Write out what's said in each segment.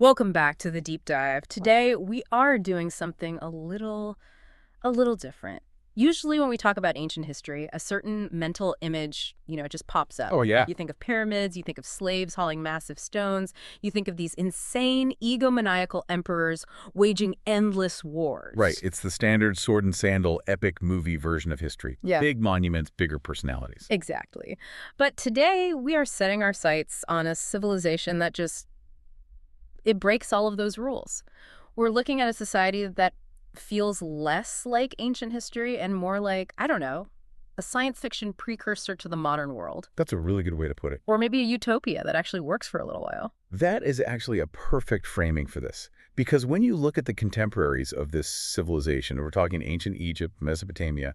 Welcome back to the deep dive. Today we are doing something a little different. Usually when we talk about ancient history, a certain mental image, just pops up. Oh, yeah. You think of pyramids, you think of slaves hauling massive stones, you think of these insane egomaniacal emperors waging endless Right. wars. It's the standard sword and sandal epic movie version of history. Yeah. Big monuments, bigger personalities. Exactly. But today we are setting our sights on a civilization that it breaks all of those rules. We're looking at a society that feels less like ancient history and more like, I don't know, a science fiction precursor to the modern world. That's a really good way to put it. Or maybe a utopia that actually works for a little while. That is actually a perfect framing for this. Because when you look at the contemporaries of this civilization, we're talking ancient Egypt, Mesopotamia,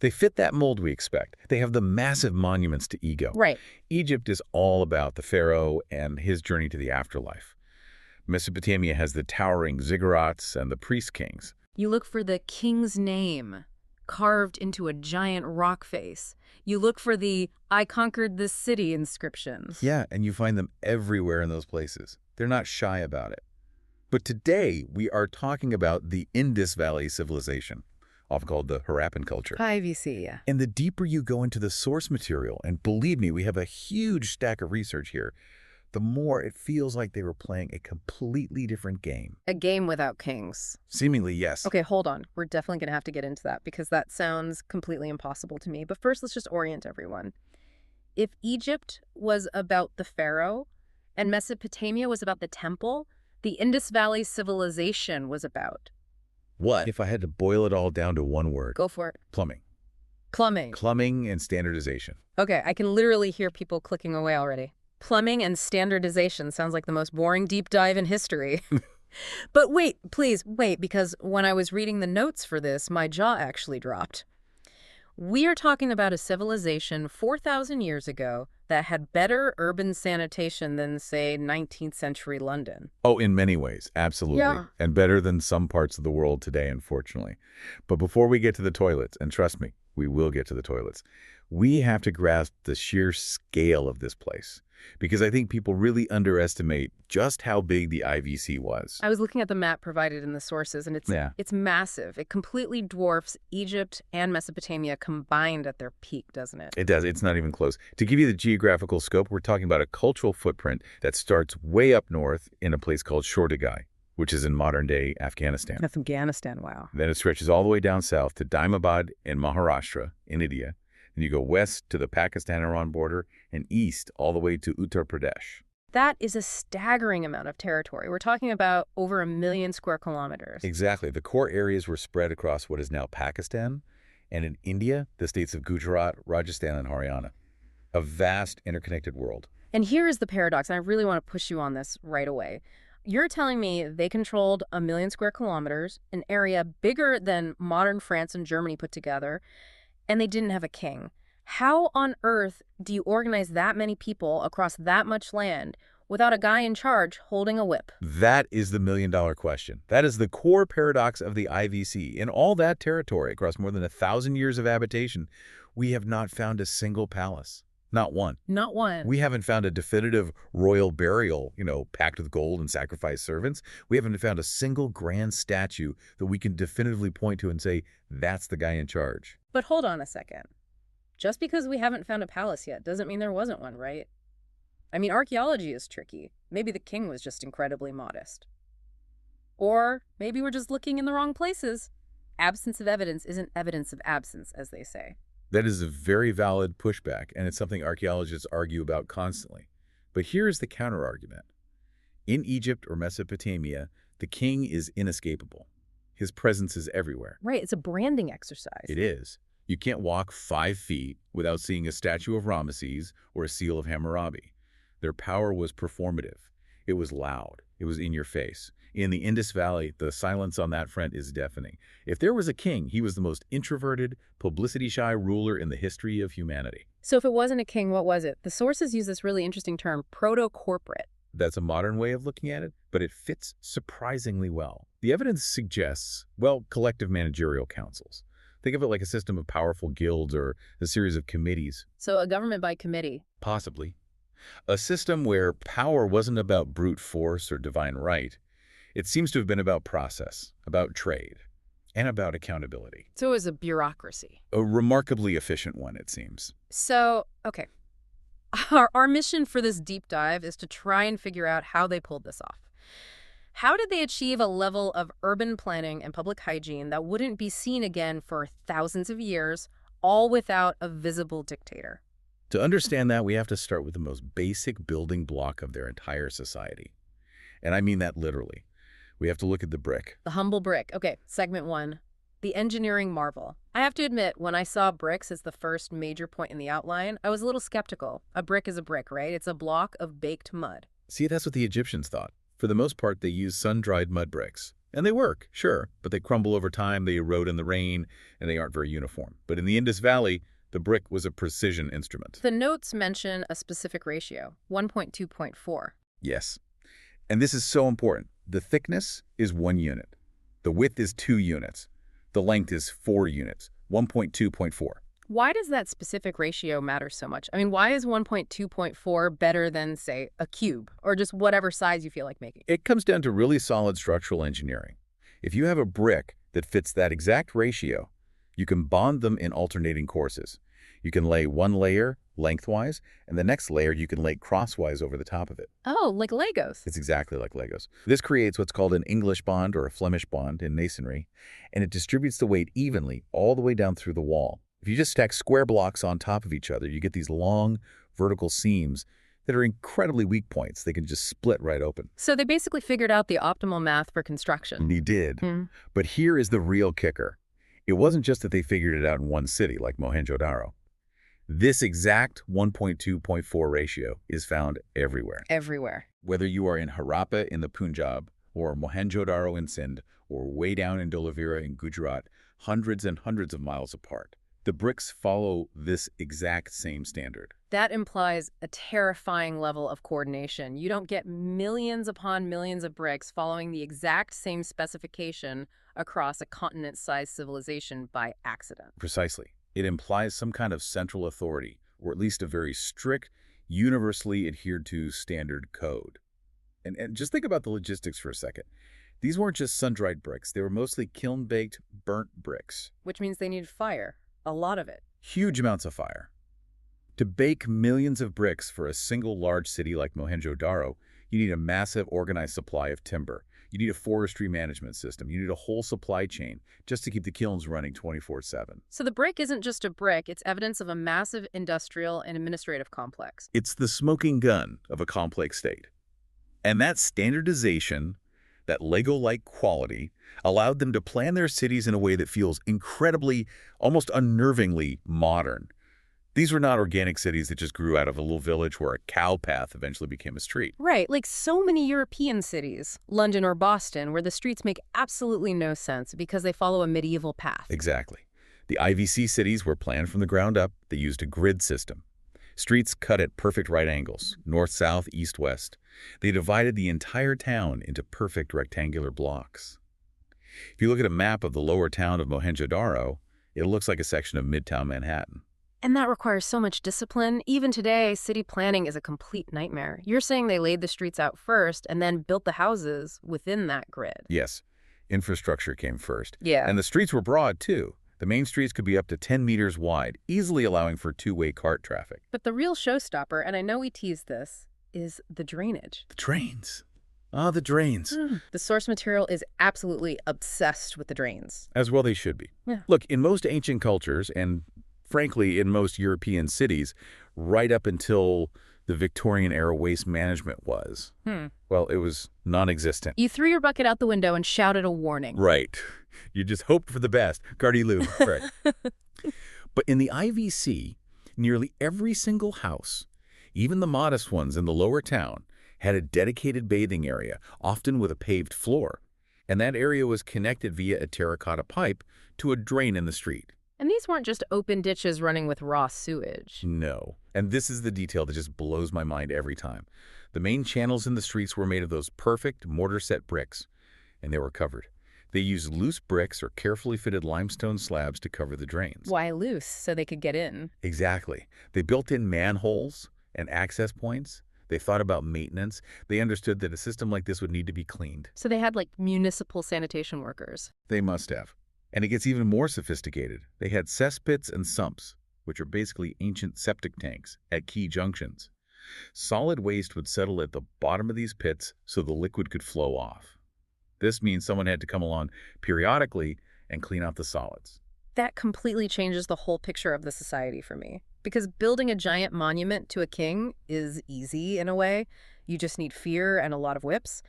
they fit that mold we expect. They have the massive monuments to ego. Right. Egypt is all about the pharaoh and his journey to the afterlife. Mesopotamia has the towering ziggurats and the priest kings. You look for the king's name carved into a giant rock face. You look for the "I conquered this city" inscriptions. Yeah, and you find them everywhere in those places. They're not shy about it. But today, we are talking about the Indus Valley Civilization, often called the Harappan culture. IVC, yeah. And the deeper you go into the source material, and believe me, we have a huge stack of research here, the more it feels like they were playing a completely different game. A game without kings. Seemingly, yes. Okay, hold on. We're definitely going to have to get into that because that sounds completely impossible to me. But first, let's just orient everyone. If Egypt was about the pharaoh and Mesopotamia was about the temple, the Indus Valley Civilization was about. What? If I had to boil it all down to one word. Go for it. Plumbing. Plumbing. Plumbing and standardization. Okay, I can literally hear people clicking away already. Plumbing and standardization sounds like the most boring deep dive in history. But wait, please, wait, because when I was reading the notes for this, my jaw actually dropped. We are talking about a civilization 4,000 years ago that had better urban sanitation than, say, 19th century London. Oh, in many ways, absolutely. Yeah. And better than some parts of the world today, unfortunately. But before we get to the toilets, and trust me, we will get to the toilets, we have to grasp the sheer scale of this place. Because I think people really underestimate just how big the IVC was. I was looking at the map provided in the sources, and it's massive. It completely dwarfs Egypt and Mesopotamia combined at their peak, doesn't it? It does. It's not even close. To give you the geographical scope, we're talking about a cultural footprint that starts way up north in a place called Shordagai, which is in modern-day Afghanistan. Afghanistan, wow. Then it stretches all the way down south to Daimabad in Maharashtra, in India. And you go west to the Pakistan-Iran border and east all the way to Uttar Pradesh. That is a staggering amount of territory. We're talking about over 1 million square kilometers. Exactly. The core areas were spread across what is now Pakistan, and in India, the states of Gujarat, Rajasthan, and Haryana. A vast interconnected world. And here is the paradox, and I really want to push you on this right away. You're telling me they controlled 1 million square kilometers, an area bigger than modern France and Germany put together, and they didn't have a king. How on earth do you organize that many people across that much land without a guy in charge holding a whip? That is the million-dollar question. That is the core paradox of the IVC. In all that territory, across more than 1,000 years of habitation, we have not found a single palace. Not one. Not one. We haven't found a definitive royal burial, packed with gold and sacrificed servants. We haven't found a single grand statue that we can definitively point to and say, that's the guy in charge. But hold on a second. Just because we haven't found a palace yet doesn't mean there wasn't one, right? I mean, archaeology is tricky. Maybe the king was just incredibly modest. Or maybe we're just looking in the wrong places. Absence of evidence isn't evidence of absence, as they say. That is a very valid pushback, and it's something archaeologists argue about constantly. But here's the counterargument. In Egypt or Mesopotamia, the king is inescapable. His presence is everywhere. Right, it's a branding exercise. It is. You can't walk 5 feet without seeing a statue of Ramesses or a seal of Hammurabi. Their power was performative. It was loud. It was in your face. In the Indus Valley, the silence on that front is deafening. If there was a king, he was the most introverted, publicity-shy ruler in the history of humanity. So if it wasn't a king, what was it? The sources use this really interesting term, proto-corporate. That's a modern way of looking at it, but it fits surprisingly well. The evidence suggests, well, collective managerial councils. Think of it like a system of powerful guilds or a series of committees. So a government by committee. Possibly. A system where power wasn't about brute force or divine right. It seems to have been about process, about trade, and about accountability. So it was a bureaucracy. A remarkably efficient one, it seems. So, okay. Our mission for this deep dive is to try and figure out how they pulled this off. How did they achieve a level of urban planning and public hygiene that wouldn't be seen again for thousands of years, all without a visible dictator? To understand that, we have to start with the most basic building block of their entire society. And I mean that literally. We have to look at the brick. The humble brick. Okay, segment 1. The engineering marvel. I have to admit, when I saw bricks as the first major point in the outline, I was a little skeptical. A brick is a brick, right? It's a block of baked mud. See, that's what the Egyptians thought. For the most part, they use sun-dried mud bricks. And they work, sure, but they crumble over time, they erode in the rain, and they aren't very uniform. But in the Indus Valley, the brick was a precision instrument. The notes mention a specific ratio, 1.2.4. Yes. And this is so important. The thickness is 1 unit. The width is 2 units. The length is 4 units, 1.2.4. Why does that specific ratio matter so much? I mean, why is 1.2.4 better than, say, a cube, or just whatever size you feel like making? It comes down to really solid structural engineering. If you have a brick that fits that exact ratio, you can bond them in alternating courses. You can lay one layer lengthwise, and the next layer you can lay crosswise over the top of it. Oh, like Legos. It's exactly like Legos. This creates what's called an English bond or a Flemish bond in masonry, and it distributes the weight evenly all the way down through the wall. If you just stack square blocks on top of each other, you get these long vertical seams that are incredibly weak points. They can just split right open. So they basically figured out the optimal math for construction. They did. But here is the real kicker. It wasn't just that they figured it out in one city like Mohenjo-Daro. This exact 1.2.4 ratio is found everywhere. Everywhere. Whether you are in Harappa in the Punjab, or Mohenjo-Daro in Sindh, or way down in Dholavira in Gujarat, hundreds and hundreds of miles apart. The bricks follow this exact same standard. That implies a terrifying level of coordination. You don't get millions upon millions of bricks following the exact same specification across a continent-sized civilization by accident. Precisely. It implies some kind of central authority, or at least a very strict, universally adhered to standard code. And just think about the logistics for a second. These weren't just sun-dried bricks. They were mostly kiln-baked, burnt bricks. Which means they needed fire. A lot of it. Huge amounts of fire. To bake millions of bricks for a single large city like Mohenjo-Daro, you need a massive organized supply of timber. You need a forestry management system. You need a whole supply chain just to keep the kilns running 24/7. So the brick isn't just a brick, it's evidence of a massive industrial and administrative complex. It's the smoking gun of a complex state. And that standardization, that Lego-like quality, allowed them to plan their cities in a way that feels incredibly, almost unnervingly modern. These were not organic cities that just grew out of a little village where a cow path eventually became a street. Right, like so many European cities, London or Boston, where the streets make absolutely no sense because they follow a medieval path. Exactly. The IVC cities were planned from the ground up. They used a grid system. Streets cut at perfect right angles, north, south, east, west. They divided the entire town into perfect rectangular blocks. If you look at a map of the lower town of Mohenjo-Daro, it looks like a section of Midtown Manhattan. And that requires so much discipline. Even today, city planning is a complete nightmare. You're saying they laid the streets out first and then built the houses within that grid. Yes, infrastructure came first. Yeah. And the streets were broad, too. The main streets could be up to 10 meters wide, easily allowing for two-way cart traffic. But the real showstopper, and I know we teased this, is the drainage. The drains. Ah, the drains. The source material is absolutely obsessed with the drains. As well they should be. Yeah. Look, in most ancient cultures, and frankly, in most European cities, right up until the Victorian-era waste management was, well, it was non-existent. You threw your bucket out the window and shouted a warning. Right. You just hoped for the best. Gardy-loo. Right. But in the IVC, nearly every single house, even the modest ones in the lower town, had a dedicated bathing area, often with a paved floor. And that area was connected via a terracotta pipe to a drain in the street. And these weren't just open ditches running with raw sewage. No. And this is the detail that just blows my mind every time. The main channels in the streets were made of those perfect mortar-set bricks, and they were covered. They used loose bricks or carefully fitted limestone slabs to cover the drains. Why loose? So they could get in. Exactly. They built in manholes and access points. They thought about maintenance. They understood that a system like this would need to be cleaned. So they had like municipal sanitation workers. They must have. And it gets even more sophisticated. They had cesspits and sumps, which are basically ancient septic tanks at key junctions. Solid waste would settle at the bottom of these pits so the liquid could flow off. This means someone had to come along periodically and clean out the solids. That completely changes the whole picture of the society for me. Because building a giant monument to a king is easy in a way. You just need fear and a lot of whips.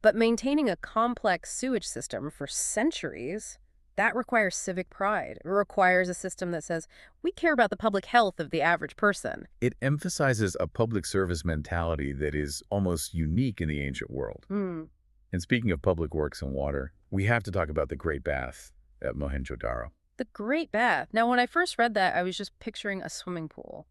But maintaining a complex sewage system for centuries, that requires civic pride. It requires a system that says, we care about the public health of the average person. It emphasizes a public service mentality that is almost unique in the ancient world. And speaking of public works and water, we have to talk about the Great Bath at Mohenjo-Daro. The Great Bath. Now, when I first read that, I was just picturing a swimming pool,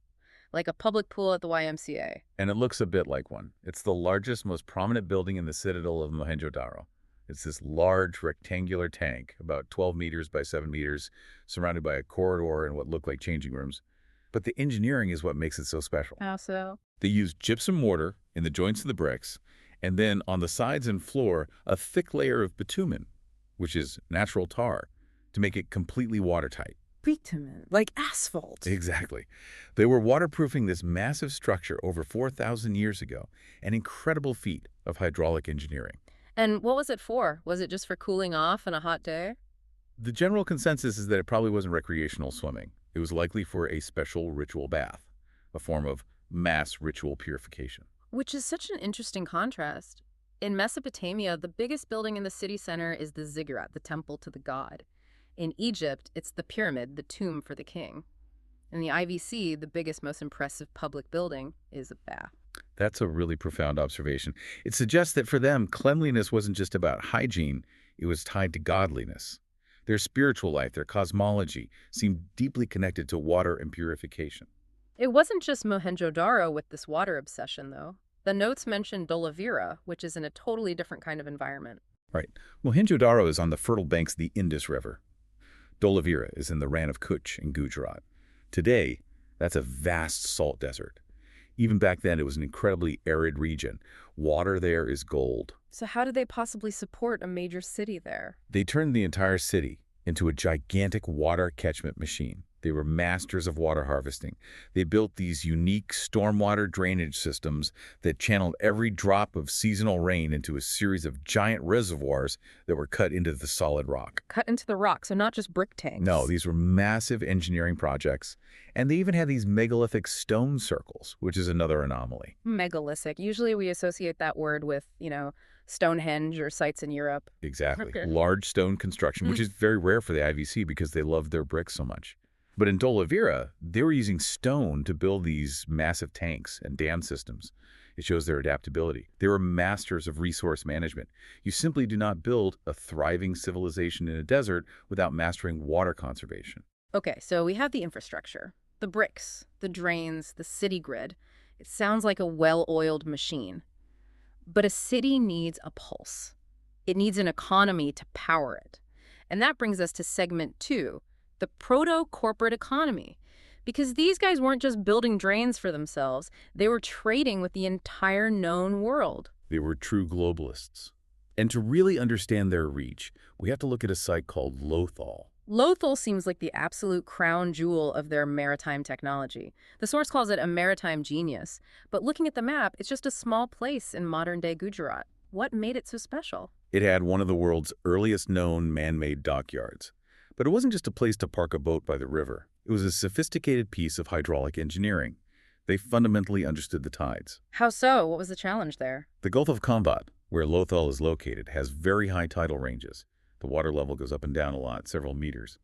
like a public pool at the YMCA. And it looks a bit like one. It's the largest, most prominent building in the citadel of Mohenjo-Daro. It's this large rectangular tank, about 12 meters by 7 meters, surrounded by a corridor and what look like changing rooms. But the engineering is what makes it so special. How so? They used gypsum mortar in the joints of the bricks, and then on the sides and floor, a thick layer of bitumen, which is natural tar, to make it completely watertight. Bitumen, like asphalt. Exactly. They were waterproofing this massive structure over 4,000 years ago, an incredible feat of hydraulic engineering. And what was it for? Was it just for cooling off on a hot day? The general consensus is that it probably wasn't recreational swimming. It was likely for a special ritual bath, a form of mass ritual purification. Which is such an interesting contrast. In Mesopotamia, the biggest building in the city center is the ziggurat, the temple to the god. In Egypt, it's the pyramid, the tomb for the king. In the IVC, the biggest, most impressive public building is a bath. That's a really profound observation. It suggests that for them, cleanliness wasn't just about hygiene, it was tied to godliness. Their spiritual life, their cosmology, seemed deeply connected to water and purification. It wasn't just Mohenjo-Daro with this water obsession, though. The notes mention Dolavira, which is in a totally different kind of environment. Right. Mohenjo-Daro is on the fertile banks of the Indus River. Dolavira is in the Rann of Kutch in Gujarat. Today, that's a vast salt desert. Even back then, it was an incredibly arid region. Water there is gold. So how did they possibly support a major city there? They turned the entire city into a gigantic water catchment machine. They were masters of water harvesting. They built these unique stormwater drainage systems that channeled every drop of seasonal rain into a series of giant reservoirs that were cut into the solid rock. Cut into the rock, so not just brick tanks. No, these were massive engineering projects. And they even had these megalithic stone circles, which is another anomaly. Megalithic. Usually we associate that word with, Stonehenge or sites in Europe. Exactly. Okay. Large stone construction, which is very rare for the IVC because they love their bricks so much. But in Dolavira, they were using stone to build these massive tanks and dam systems. It shows their adaptability. They were masters of resource management. You simply do not build a thriving civilization in a desert without mastering water conservation. Okay, so we have the infrastructure, the bricks, the drains, the city grid. It sounds like a well-oiled machine. But a city needs a pulse. It needs an economy to power it. And that brings us to segment 2. The proto-corporate economy. Because these guys weren't just building drains for themselves, they were trading with the entire known world. They were true globalists. And to really understand their reach, we have to look at a site called Lothal. Lothal seems like the absolute crown jewel of their maritime technology. The source calls it a maritime genius. But looking at the map, it's just a small place in modern-day Gujarat. What made it so special? It had one of the world's earliest known man-made dockyards. But it wasn't just a place to park a boat by the river. It was a sophisticated piece of hydraulic engineering. They fundamentally understood the tides. How so? What was the challenge there? The Gulf of Kambat, where Lothal is located, has very high tidal ranges. The water level goes up and down a lot, several meters.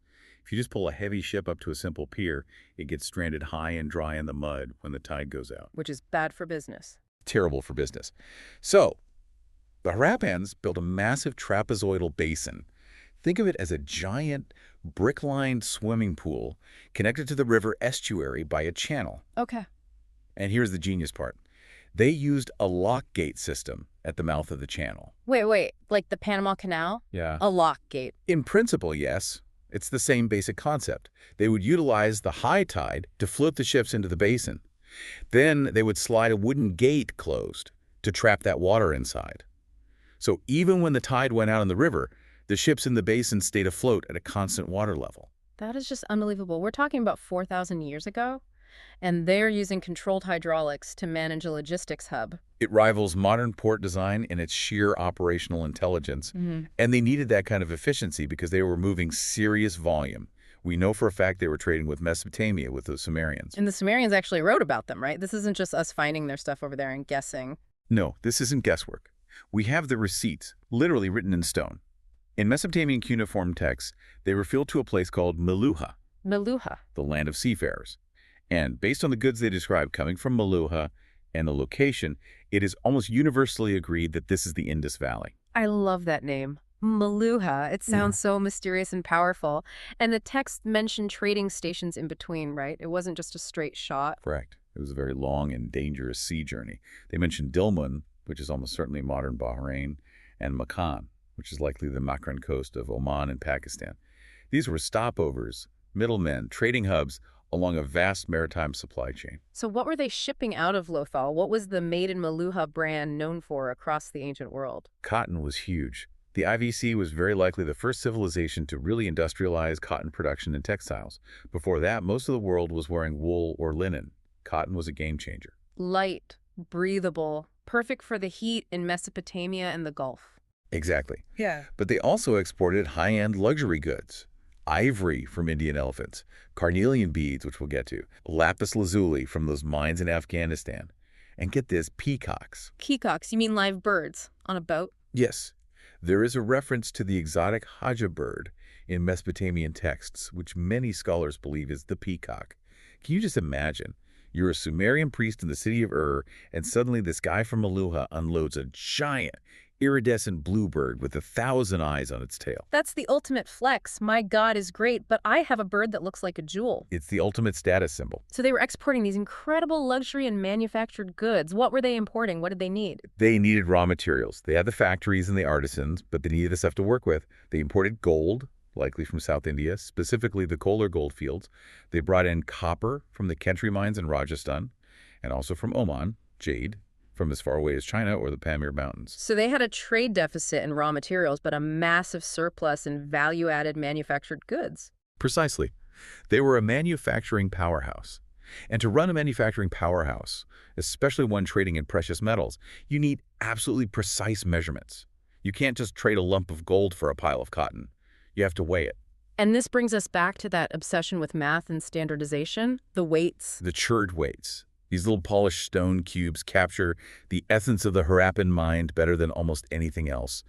If you just pull a heavy ship up to a simple pier, it gets stranded high and dry in the mud when the tide goes out. Which is bad for business. Terrible for business. So, the Harappans built a massive trapezoidal basin. Think of it as a giant, brick-lined swimming pool connected to the river estuary by a channel. Okay. And here's the genius part. They used a lock gate system at the mouth of the channel. Wait, like the Panama Canal? Yeah. A lock gate. In principle, yes. It's the same basic concept. They would utilize the high tide to float the ships into the basin. Then they would slide a wooden gate closed to trap that water inside. So even when the tide went out in the river, the ships in the basin stayed afloat at a constant water level. That is just unbelievable. We're talking about 4,000 years ago, and they're using controlled hydraulics to manage a logistics hub. It rivals modern port design in its sheer operational intelligence, and they needed that kind of efficiency because they were moving serious volume. We know for a fact they were trading with Mesopotamia, with the Sumerians. And the Sumerians actually wrote about them, right? This isn't just us finding their stuff over there and guessing. No, this isn't guesswork. We have the receipts, literally written in stone. In Mesopotamian cuneiform texts, they refer to a place called Meluha, Meluha. the land of seafarers. And based on the goods they describe coming from Meluha and the location, it is almost universally agreed that this is the Indus Valley. I love that name. Meluha. It sounds so mysterious and powerful. And the text mentioned trading stations in between, right? It wasn't just a straight shot. Correct. It was a very long and dangerous sea journey. They mentioned Dilmun, which is almost certainly modern Bahrain, and Makhan, which is likely the Makran coast of Oman and Pakistan. These were stopovers, middlemen, trading hubs along a vast maritime supply chain. So what were they shipping out of Lothal? What was the Made in Meluha brand known for across the ancient world? Cotton was huge. The IVC was very likely the first civilization to really industrialize cotton production and textiles. Before that, most of the world was wearing wool or linen. Cotton was a game changer. Light, breathable, perfect for the heat in Mesopotamia and the Gulf. Exactly. Yeah. But they also exported high-end luxury goods. Ivory from Indian elephants, carnelian beads, which we'll get to, lapis lazuli from those mines in Afghanistan. And get this, peacocks. Peacocks, you mean live birds on a boat? Yes, there is a reference to the exotic Haja bird in Mesopotamian texts, which many scholars believe is the peacock. Can you just imagine? You're a Sumerian priest in the city of Ur, and suddenly this guy from Meluha unloads a giant, iridescent bluebird with 1,000 eyes on its tail. That's the ultimate flex. My God is great, but I have a bird that looks like a jewel. It's the ultimate status symbol. So they were exporting these incredible luxury and manufactured goods. What were they importing? What did they need? They needed raw materials. They had the factories and the artisans, but they needed the stuff to work with. They imported gold, likely from South India, specifically the Kolar gold fields. They brought in copper from the Kentri mines in Rajasthan, and also from Oman, jade, from as far away as China or the Pamir Mountains. So they had a trade deficit in raw materials, but a massive surplus in value-added manufactured goods. Precisely. They were a manufacturing powerhouse. And to run a manufacturing powerhouse, especially one trading in precious metals, you need absolutely precise measurements. You can't just trade a lump of gold for a pile of cotton. You have to weigh it. And this brings us back to that obsession with math and standardization, the weights. The chert weights. These little polished stone cubes capture the essence of the Harappan mind better than almost anything else.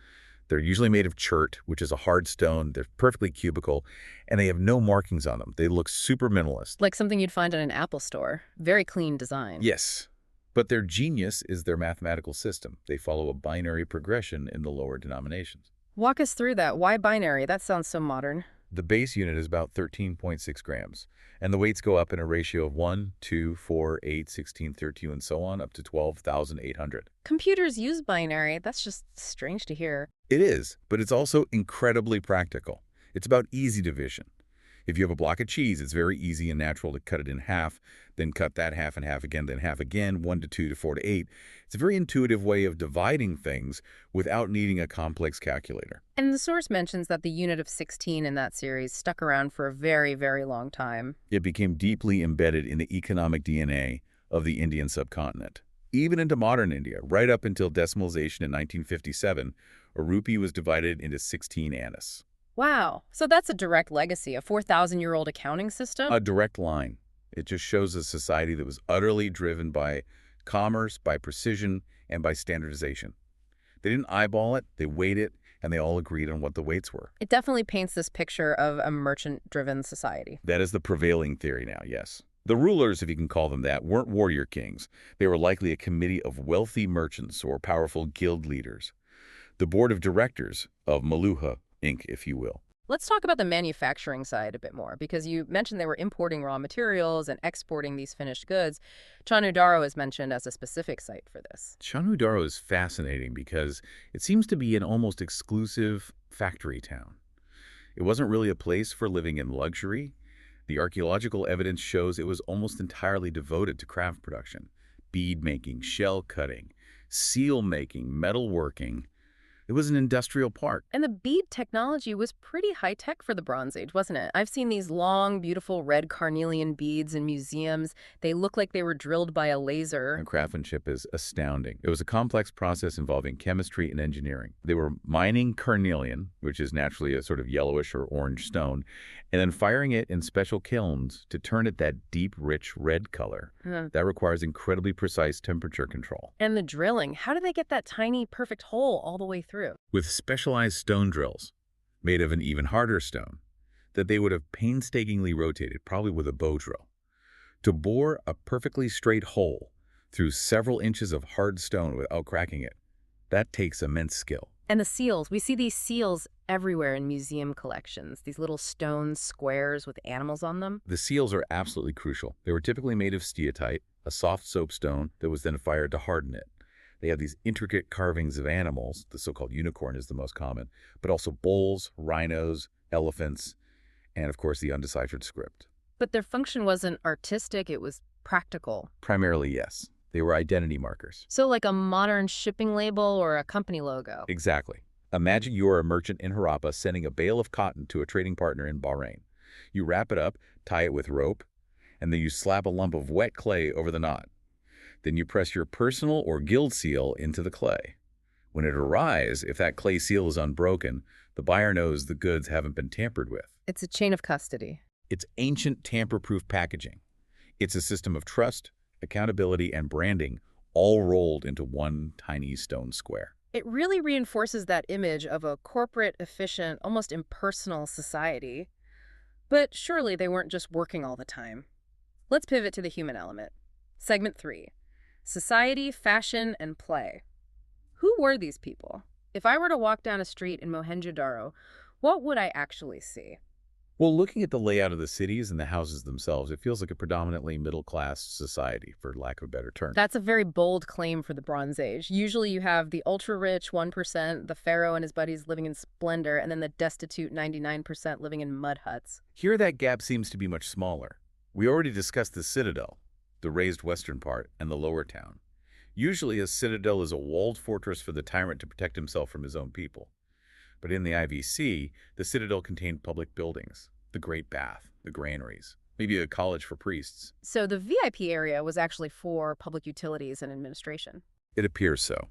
They're usually made of chert, which is a hard stone. They're perfectly cubical, and they have no markings on them. They look super minimalist. Like something you'd find in an Apple store. Very clean design. Yes, but their genius is their mathematical system. They follow a binary progression in the lower denominations. Walk us through that. Why binary? That sounds so modern. The base unit is about 13.6 grams, and the weights go up in a ratio of 1, 2, 4, 8, 16, 32, and so on, up to 12,800. Computers use binary. That's just strange to hear. It is, but it's also incredibly practical. It's about easy division. If you have a block of cheese, it's very easy and natural to cut it in half, then cut that half in half again, then half again, 1 to 2 to 4 to 8. It's a very intuitive way of dividing things without needing a complex calculator. And the source mentions that the unit of 16 in that series stuck around for a very, very long time. It became deeply embedded in the economic DNA of the Indian subcontinent. Even into modern India, right up until decimalization in 1957, a rupee was divided into 16 annas. Wow. So that's a direct legacy, a 4,000-year-old accounting system? A direct line. It just shows a society that was utterly driven by commerce, by precision, and by standardization. They didn't eyeball it, they weighed it, and they all agreed on what the weights were. It definitely paints this picture of a merchant-driven society. That is the prevailing theory now, yes. The rulers, if you can call them that, weren't warrior kings. They were likely a committee of wealthy merchants or powerful guild leaders. The board of directors of Meluha, Inc., if you will. Let's talk about the manufacturing side a bit more, because you mentioned they were importing raw materials and exporting these finished goods. Chanudaro is mentioned as a specific site for this. Chanudaro is fascinating because it seems to be an almost exclusive factory town. It wasn't really a place for living in luxury. The archaeological evidence shows it was almost entirely devoted to craft production, bead making, shell cutting, seal making, metalworking. It was an industrial park. And the bead technology was pretty high-tech for the Bronze Age, wasn't it? I've seen these long, beautiful red carnelian beads in museums. They look like they were drilled by a laser. And craftsmanship is astounding. It was a complex process involving chemistry and engineering. They were mining carnelian, which is naturally a sort of yellowish or orange stone, and then firing it in special kilns to turn it that deep, rich red color. That requires incredibly precise temperature control. And the drilling. How do they get that tiny, perfect hole all the way through? With specialized stone drills, made of an even harder stone, that they would have painstakingly rotated, probably with a bow drill, to bore a perfectly straight hole through several inches of hard stone without cracking it. That takes immense skill. And the seals. We see these seals everywhere in museum collections, these little stone squares with animals on them. The seals are absolutely crucial. They were typically made of steatite, a soft soapstone that was then fired to harden it. They have these intricate carvings of animals, the so-called unicorn is the most common, but also bulls, rhinos, elephants, and of course the undeciphered script. But their function wasn't artistic, it was practical. Primarily, yes. They were identity markers. So like a modern shipping label or a company logo. Exactly. Imagine you're a merchant in Harappa sending a bale of cotton to a trading partner in Bahrain. You wrap it up, tie it with rope, and then you slap a lump of wet clay over the knot. Then you press your personal or guild seal into the clay. When it arrives, if that clay seal is unbroken, the buyer knows the goods haven't been tampered with. It's a chain of custody. It's ancient tamper-proof packaging. It's a system of trust, accountability, and branding, all rolled into one tiny stone square. It really reinforces that image of a corporate, efficient, almost impersonal society. But surely they weren't just working all the time. Let's pivot to the human element. Segment 3. Society, fashion, and play. Who were these people? If I were to walk down a street in Mohenjo-daro, what would I actually see? Well, looking at the layout of the cities and the houses themselves, it feels like a predominantly middle-class society, for lack of a better term. That's a very bold claim for the Bronze Age. Usually you have the ultra-rich 1%, the pharaoh and his buddies living in splendor, and then the destitute 99% living in mud huts. Here that gap seems to be much smaller. We already discussed the citadel, the raised western part, and the lower town. Usually a citadel is a walled fortress for the tyrant to protect himself from his own people. But in the IVC, the citadel contained public buildings, the Great Bath, the granaries, maybe a college for priests. So the VIP area was actually for public utilities and administration. It appears so.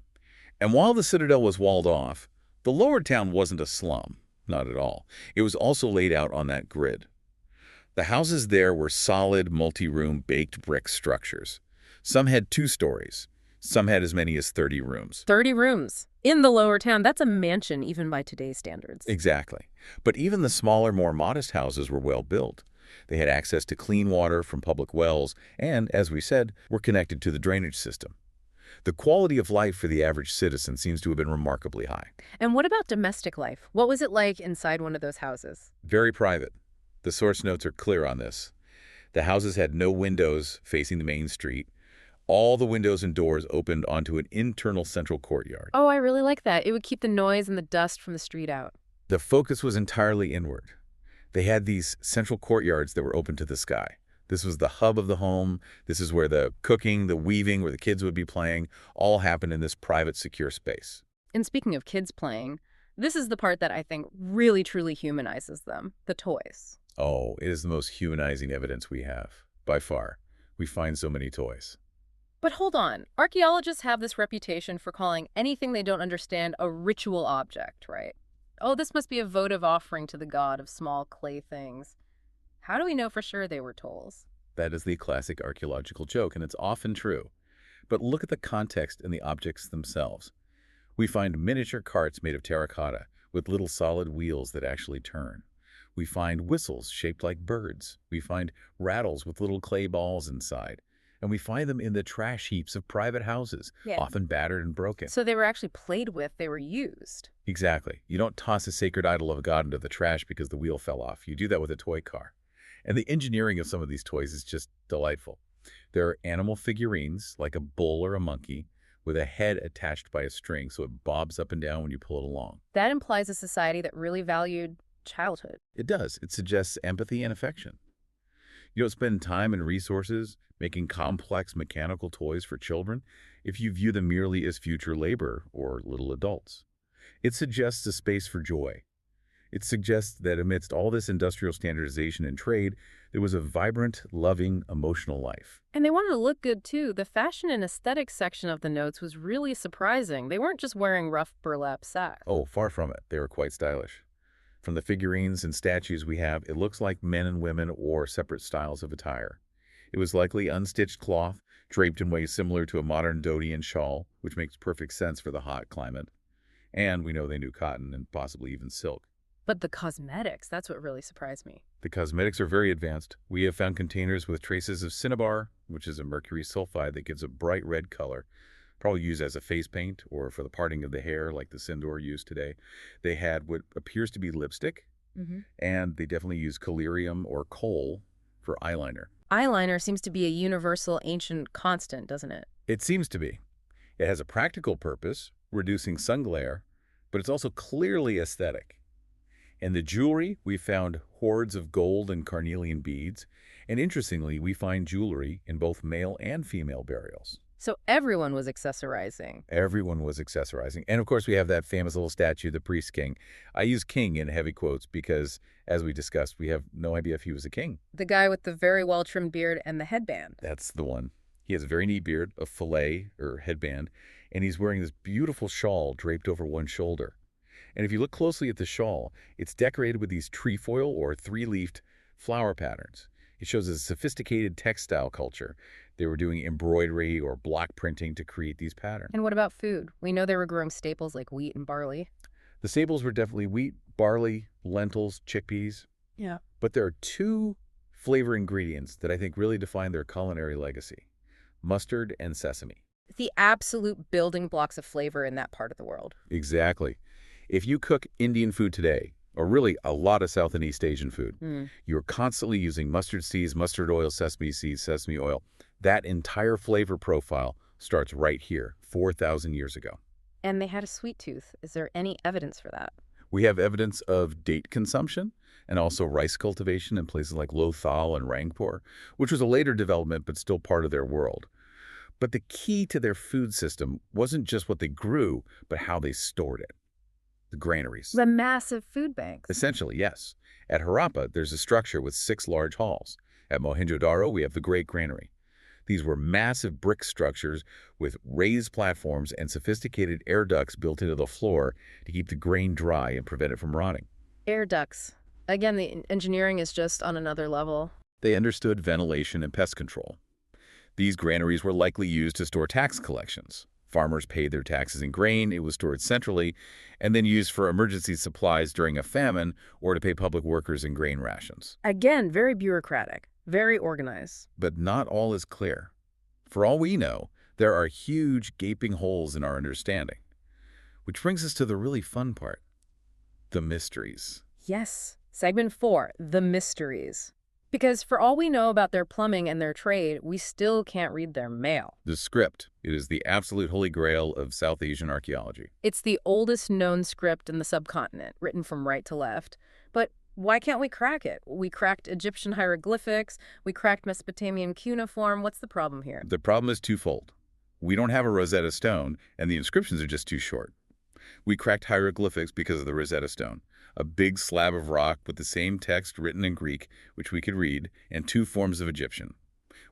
And while the citadel was walled off, the lower town wasn't a slum, not at all. It was also laid out on that grid. The houses there were solid, multi-room, baked brick structures. Some had 2 stories. Some had as many as 30 rooms. 30 rooms. In the lower town, that's a mansion even by today's standards. Exactly. But even the smaller, more modest houses were well built. They had access to clean water from public wells and, as we said, were connected to the drainage system. The quality of life for the average citizen seems to have been remarkably high. And what about domestic life? What was it like inside one of those houses? Very private. The source notes are clear on this. The houses had no windows facing the main street. All the windows and doors opened onto an internal central courtyard. Oh, I really like that. It would keep the noise and the dust from the street out. The focus was entirely inward. They had these central courtyards that were open to the sky. This was the hub of the home. This is where the cooking, the weaving, where the kids would be playing, all happened in this private, secure space. And speaking of kids playing, this is the part that I think really truly humanizes them, the toys. Oh, it is the most humanizing evidence we have, by far. We find so many toys. But hold on, archaeologists have this reputation for calling anything they don't understand a ritual object, right? Oh, this must be a votive offering to the god of small clay things. How do we know for sure they were tools? That is the classic archaeological joke, and it's often true. But look at the context and the objects themselves. We find miniature carts made of terracotta with little solid wheels that actually turn. We find whistles shaped like birds. We find rattles with little clay balls inside. And we find them in the trash heaps of private houses, often battered and broken. So they were actually played with, they were used. Exactly. You don't toss a sacred idol of a god into the trash because the wheel fell off. You do that with a toy car. And the engineering of some of these toys is just delightful. There are animal figurines, like a bull or a monkey, with a head attached by a string so it bobs up and down when you pull it along. That implies a society that really valued childhood. It does. It suggests empathy and affection. You don't spend time and resources making complex mechanical toys for children if you view them merely as future labor or little adults. It suggests a space for joy. It suggests that amidst all this industrial standardization and trade, there was a vibrant, loving, emotional life. And they wanted to look good, too. The fashion and aesthetics section of the notes was really surprising. They weren't just wearing rough burlap sacks. Oh, far from it. They were quite stylish. From the figurines and statues we have, it looks like men and women wore separate styles of attire. It was likely unstitched cloth, draped in ways similar to a modern dhoti and shawl, which makes perfect sense for the hot climate. And we know they knew cotton and possibly even silk. But the cosmetics, that's what really surprised me. The cosmetics are very advanced. We have found containers with traces of cinnabar, which is a mercury sulfide that gives a bright red color, probably used as a face paint or for the parting of the hair like the Sindor used today. They had what appears to be lipstick, and they definitely used collyrium or coal for eyeliner. Eyeliner seems to be a universal ancient constant, doesn't it? It seems to be. It has a practical purpose, reducing sun glare, but it's also clearly aesthetic. In the jewelry, we found hoards of gold and carnelian beads, and interestingly, we find jewelry in both male and female burials. So everyone was accessorizing. Everyone was accessorizing. And of course, we have that famous little statue, the priest king. I use king in heavy quotes because, as we discussed, we have no idea if he was a king. The guy with the very well-trimmed beard and the headband. That's the one. He has a very neat beard, a fillet or headband, and he's wearing this beautiful shawl draped over one shoulder. And if you look closely at the shawl, it's decorated with these trefoil or three-leafed flower patterns. It shows a sophisticated textile culture. They were doing embroidery or block printing to create these patterns. And what about food? We know they were growing staples like wheat and barley. The staples were definitely wheat, barley, lentils, chickpeas. Yeah. But there are two flavor ingredients that I think really define their culinary legacy: mustard and sesame. The absolute building blocks of flavor in that part of the world. Exactly. If you cook Indian food today, or really a lot of South and East Asian food, you're constantly using mustard seeds, mustard oil, sesame seeds, sesame oil. That entire flavor profile starts right here, 4,000 years ago. And they had a sweet tooth. Is there any evidence for that? We have evidence of date consumption and also rice cultivation in places like Lothal and Rangpur, which was a later development but still part of their world. But the key to their food system wasn't just what they grew, but how they stored it. The granaries. The massive food banks. Essentially, yes. At Harappa, there's a structure with 6 large halls. At Mohenjo-Daro, we have the Great Granary. These were massive brick structures with raised platforms and sophisticated air ducts built into the floor to keep the grain dry and prevent it from rotting. Air ducts. Again, the engineering is just on another level. They understood ventilation and pest control. These granaries were likely used to store tax collections. Farmers paid their taxes in grain, it was stored centrally, and then used for emergency supplies during a famine or to pay public workers in grain rations. Again, very bureaucratic, very organized. But not all is clear. For all we know, there are huge gaping holes in our understanding. Which brings us to the really fun part, the mysteries. Yes. Segment 4, the mysteries. Because for all we know about their plumbing and their trade, we still can't read their mail. The script. It is the absolute holy grail of South Asian archaeology. It's the oldest known script in the subcontinent, written from right to left. But why can't we crack it? We cracked Egyptian hieroglyphics, we cracked Mesopotamian cuneiform. What's the problem here? The problem is twofold. We don't have a Rosetta Stone, and the inscriptions are just too short. We cracked hieroglyphics because of the Rosetta Stone, a big slab of rock with the same text written in Greek, which we could read, and 2 forms of Egyptian.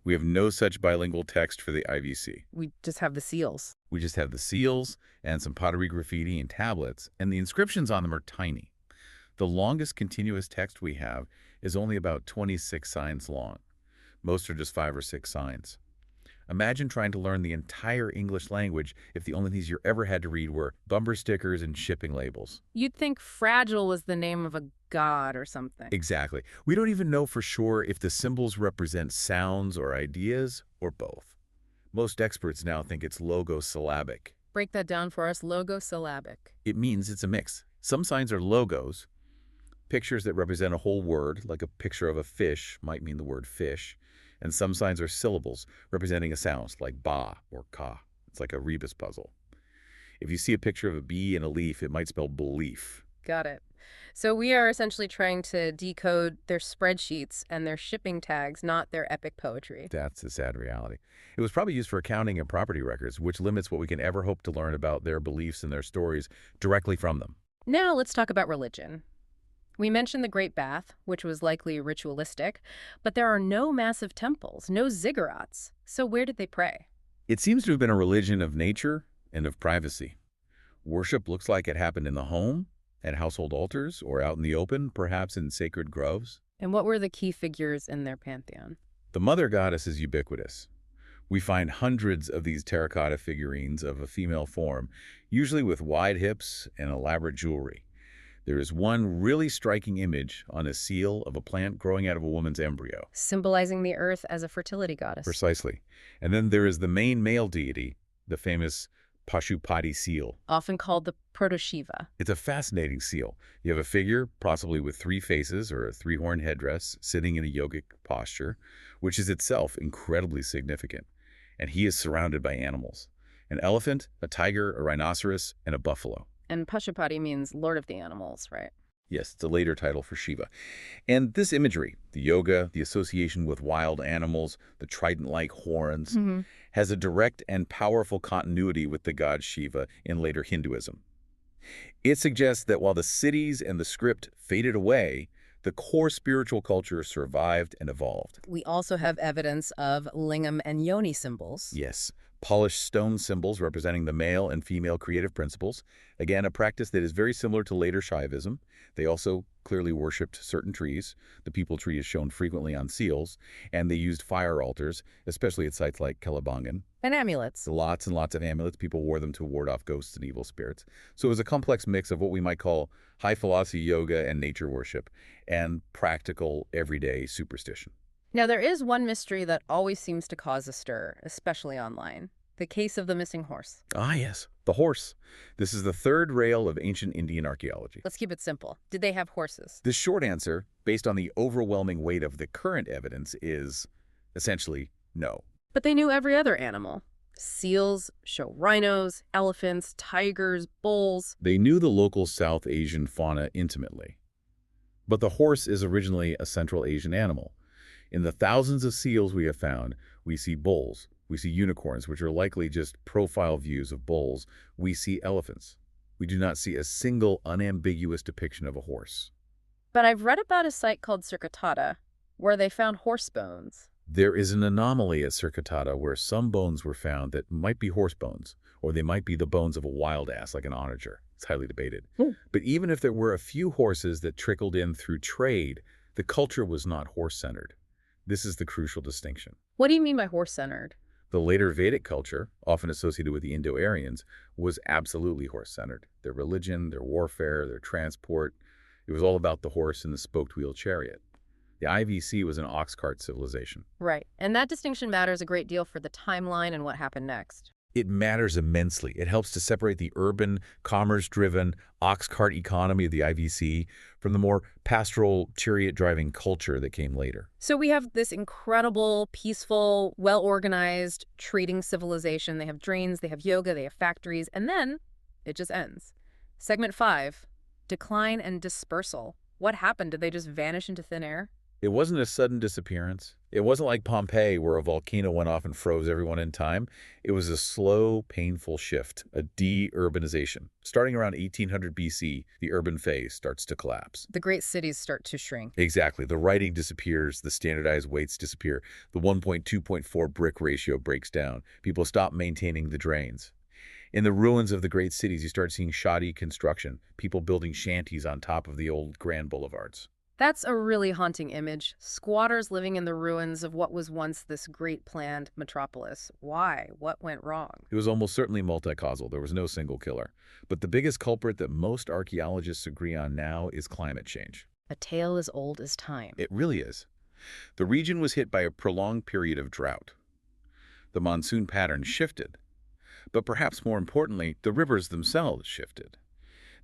We have no such bilingual text for the IVC. We just have the seals. We just have the seals and some pottery graffiti and tablets, and the inscriptions on them are tiny. The longest continuous text we have is only about 26 signs long. Most are just 5 or 6 signs. Imagine trying to learn the entire English language if the only things you ever had to read were bumper stickers and shipping labels. You'd think fragile was the name of a god or something. Exactly. We don't even know for sure if the symbols represent sounds or ideas or both. Most experts now think it's logosyllabic. Break that down for us, logosyllabic. It means it's a mix. Some signs are logos, pictures that represent a whole word, like a picture of a fish might mean the word fish. And some signs are syllables, representing a sound, like ba or ka. It's like a rebus puzzle. If you see a picture of a bee and a leaf, it might spell belief. Got it. So we are essentially trying to decode their spreadsheets and their shipping tags, not their epic poetry. That's the sad reality. It was probably used for accounting and property records, which limits what we can ever hope to learn about their beliefs and their stories directly from them. Now let's talk about religion. We mentioned the Great Bath, which was likely ritualistic, but there are no massive temples, no ziggurats. So where did they pray? It seems to have been a religion of nature and of privacy. Worship looks like it happened in the home, at household altars, or out in the open, perhaps in sacred groves. And what were the key figures in their pantheon? The mother goddess is ubiquitous. We find hundreds of these terracotta figurines of a female form, usually with wide hips and elaborate jewelry. There is one really striking image on a seal of a plant growing out of a woman's embryo. Symbolizing the earth as a fertility goddess. Precisely. And then there is the main male deity, the famous Pashupati seal. Often called the Proto-Shiva. It's a fascinating seal. You have a figure, possibly with three faces or a three-horned headdress, sitting in a yogic posture, which is itself incredibly significant. And he is surrounded by animals. An elephant, a tiger, a rhinoceros, and a buffalo. And Pashupati means Lord of the Animals, right? Yes, it's a later title for Shiva. And this imagery, the yoga, the association with wild animals, the trident-like horns, has a direct and powerful continuity with the god Shiva in later Hinduism. It suggests that while the cities and the script faded away, the core spiritual culture survived and evolved. We also have evidence of lingam and yoni symbols. Yes, polished stone symbols representing the male and female creative principles. Again, a practice that is very similar to later Shaivism. They also clearly worshipped certain trees. The peepal tree is shown frequently on seals, and they used fire altars, especially at sites like Kalibangan. And amulets. Lots and lots of amulets. People wore them to ward off ghosts and evil spirits. So it was a complex mix of what we might call high-philosophy yoga and nature worship, and practical, everyday superstition. Now, there is one mystery that always seems to cause a stir, especially online. The case of the missing horse. Ah, yes, the horse. This is the third rail of ancient Indian archaeology. Let's keep it simple. Did they have horses? The short answer, based on the overwhelming weight of the current evidence, is essentially no. But they knew every other animal. Seals show rhinos, elephants, tigers, bulls. They knew the local South Asian fauna intimately. But the horse is originally a Central Asian animal. In the thousands of seals we have found, we see bulls, we see unicorns, which are likely just profile views of bulls. We see elephants. We do not see a single unambiguous depiction of a horse. But I've read about a site called Circuitata, where they found horse bones. There is an anomaly at Circuitata where some bones were found that might be horse bones, or they might be the bones of a wild ass, like an onager. It's highly debated. But even if there were a few horses that trickled in through trade, the culture was not horse-centered. This is the crucial distinction. What do you mean by horse-centered? The later Vedic culture, often associated with the Indo-Aryans, was absolutely horse-centered. Their religion, their warfare, their transport, it was all about the horse and the spoked-wheel chariot. The IVC was an ox cart civilization. Right. And that distinction matters a great deal for the timeline and what happened next. It matters immensely. It helps to separate the urban, commerce-driven, ox cart economy of the IVC from the more pastoral, chariot-driving culture that came later. So we have this incredible, peaceful, well-organized, trading civilization. They have drains, they have yoga, they have factories, and then it just ends. Segment 5, decline and dispersal. What happened? Did they just vanish into thin air? It wasn't a sudden disappearance. It wasn't like Pompeii, where a volcano went off and froze everyone in time. It was a slow, painful shift, a de-urbanization. Starting around 1800 BC, the urban phase starts to collapse. The great cities start to shrink. Exactly. The writing disappears, the standardized weights disappear, the 1.2.4 brick ratio breaks down. People stop maintaining the drains. In the ruins of the great cities, you start seeing shoddy construction, people building shanties on top of the old grand boulevards. That's a really haunting image. Squatters living in the ruins of what was once this great planned metropolis. Why? What went wrong? It was almost certainly multi-causal. There was no single killer. But the biggest culprit that most archaeologists agree on now is climate change. A tale as old as time. It really is. The region was hit by a prolonged period of drought. The monsoon pattern shifted. But perhaps more importantly, the rivers themselves shifted.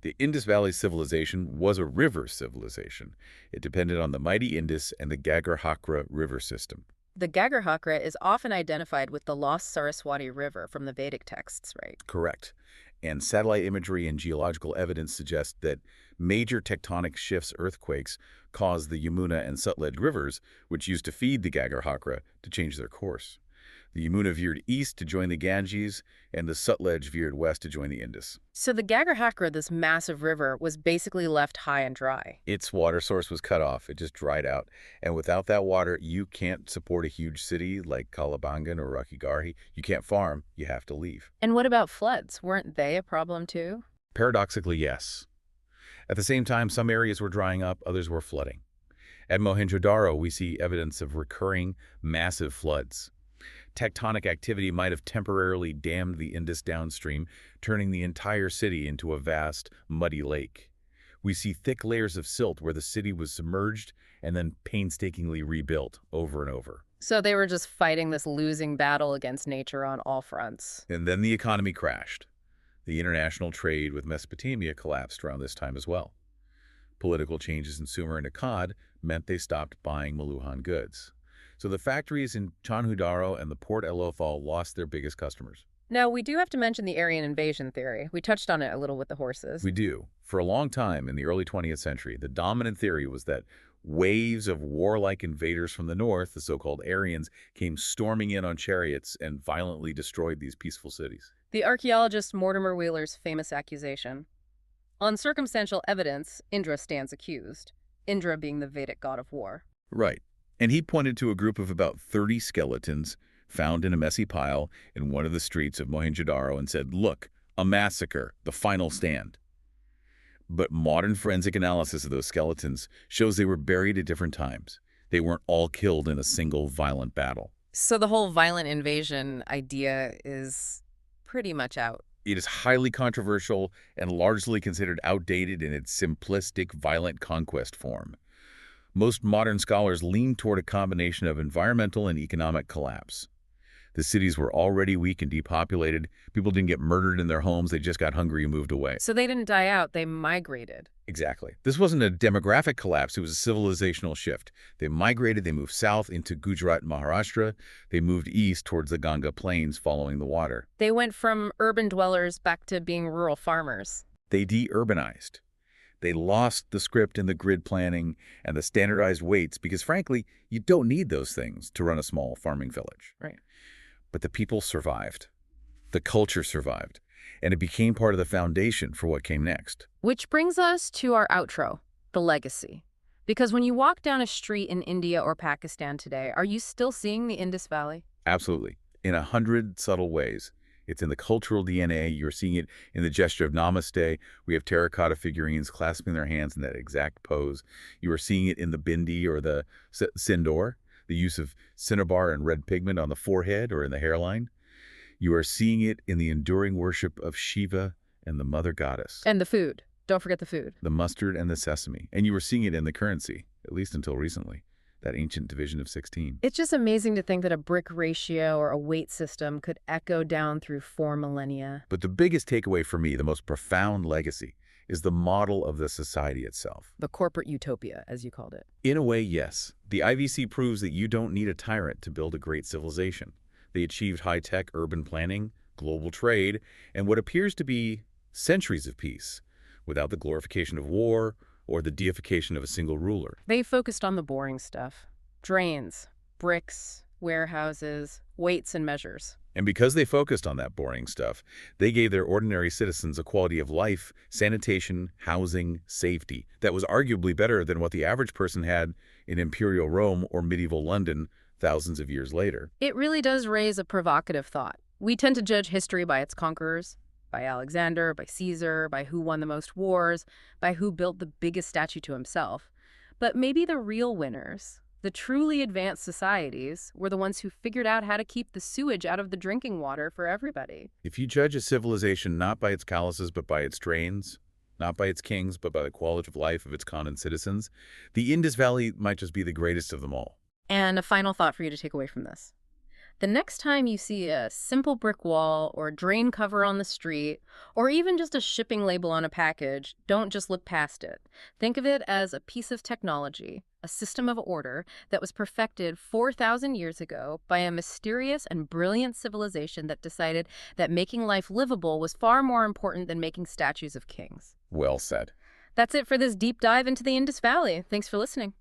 The Indus Valley Civilization was a river civilization. It depended on the mighty Indus and the Ghaggar-Hakra river system. The Ghaggar-Hakra is often identified with the lost Saraswati River from the Vedic texts, right? Correct. And satellite imagery and geological evidence suggest that major tectonic shifts, earthquakes, caused the Yamuna and Sutlej rivers, which used to feed the Gagar-Hakra, to change their course. The Yamuna veered east to join the Ganges, and the Sutlej veered west to join the Indus. So the Gagar-Hakra, this massive river, was basically left high and dry. Its water source was cut off. It just dried out. And without that water, you can't support a huge city like Kalibangan or Rakhigarhi. You can't farm. You have to leave. And what about floods? Weren't they a problem too? Paradoxically, yes. At the same time, some areas were drying up, others were flooding. At Mohenjo-Daro, we see evidence of recurring massive floods. Tectonic activity might have temporarily dammed the Indus downstream, turning the entire city into a vast, muddy lake. We see thick layers of silt where the city was submerged and then painstakingly rebuilt over and over. So they were just fighting this losing battle against nature on all fronts. And then the economy crashed. The international trade with Mesopotamia collapsed around this time as well. Political changes in Sumer and Akkad meant they stopped buying Maluhan goods. So the factories in Mohenjo-Daro and the port at Lothal lost their biggest customers. Now, we do have to mention the Aryan invasion theory. We touched on it a little with the horses. We do. For a long time in the early 20th century, the dominant theory was that waves of warlike invaders from the north, the so-called Aryans, came storming in on chariots and violently destroyed these peaceful cities. The archaeologist Mortimer Wheeler's famous accusation. On circumstantial evidence, Indra stands accused, Indra being the Vedic god of war. Right. And he pointed to a group of about 30 skeletons found in a messy pile in one of the streets of Mohenjo-Daro and said, "Look, a massacre, the final stand." But modern forensic analysis of those skeletons shows they were buried at different times. They weren't all killed in a single violent battle. So the whole violent invasion idea is pretty much out. It is highly controversial and largely considered outdated in its simplistic, violent conquest form. Most modern scholars lean toward a combination of environmental and economic collapse. The cities were already weak and depopulated. People didn't get murdered in their homes. They just got hungry and moved away. So they didn't die out, they migrated. Exactly. This wasn't a demographic collapse. It was a civilizational shift. They migrated. They moved south into Gujarat and Maharashtra. They moved east towards the Ganga Plains following the water. They went from urban dwellers back to being rural farmers. They de-urbanized. They lost the script and the grid planning and the standardized weights because, frankly, you don't need those things to run a small farming village. Right. But the people survived. The culture survived. And it became part of the foundation for what came next. Which brings us to our outro, the legacy. Because when you walk down a street in India or Pakistan today, are you still seeing the Indus Valley? Absolutely. In 100 subtle ways. It's in the cultural DNA. You're seeing it in the gesture of namaste. We have terracotta figurines clasping their hands in that exact pose. You are seeing it in the bindi or the sindoor, the use of cinnabar and red pigment on the forehead or in the hairline. You are seeing it in the enduring worship of Shiva and the mother goddess. And the food. Don't forget the food. The mustard and the sesame. And you were seeing it in the currency, at least until recently. That ancient division of 16. It's just amazing to think that a brick ratio or a weight system could echo down through 4 millennia. But the biggest takeaway for me, the most profound legacy, is the model of the society itself. The corporate utopia, as you called it. In a way, yes. The IVC proves that you don't need a tyrant to build a great civilization. They achieved high-tech urban planning, global trade, and what appears to be centuries of peace, without the glorification of war or the deification of a single ruler. They focused on the boring stuff. Drains, bricks, warehouses, weights and measures. And because they focused on that boring stuff, they gave their ordinary citizens a quality of life, sanitation, housing, safety that was arguably better than what the average person had in imperial Rome or medieval London thousands of years later. It really does raise a provocative thought. We tend to judge history by its conquerors, by Alexander, by Caesar, by who won the most wars, by who built the biggest statue to himself. But maybe the real winners, the truly advanced societies, were the ones who figured out how to keep the sewage out of the drinking water for everybody. If you judge a civilization not by its palaces but by its drains, not by its kings but by the quality of life of its common citizens, the Indus Valley might just be the greatest of them all. And a final thought for you to take away from this. The next time you see a simple brick wall or a drain cover on the street, or even just a shipping label on a package, don't just look past it. Think of it as a piece of technology, a system of order that was perfected 4,000 years ago by a mysterious and brilliant civilization that decided that making life livable was far more important than making statues of kings. Well said. That's it for this deep dive into the Indus Valley. Thanks for listening.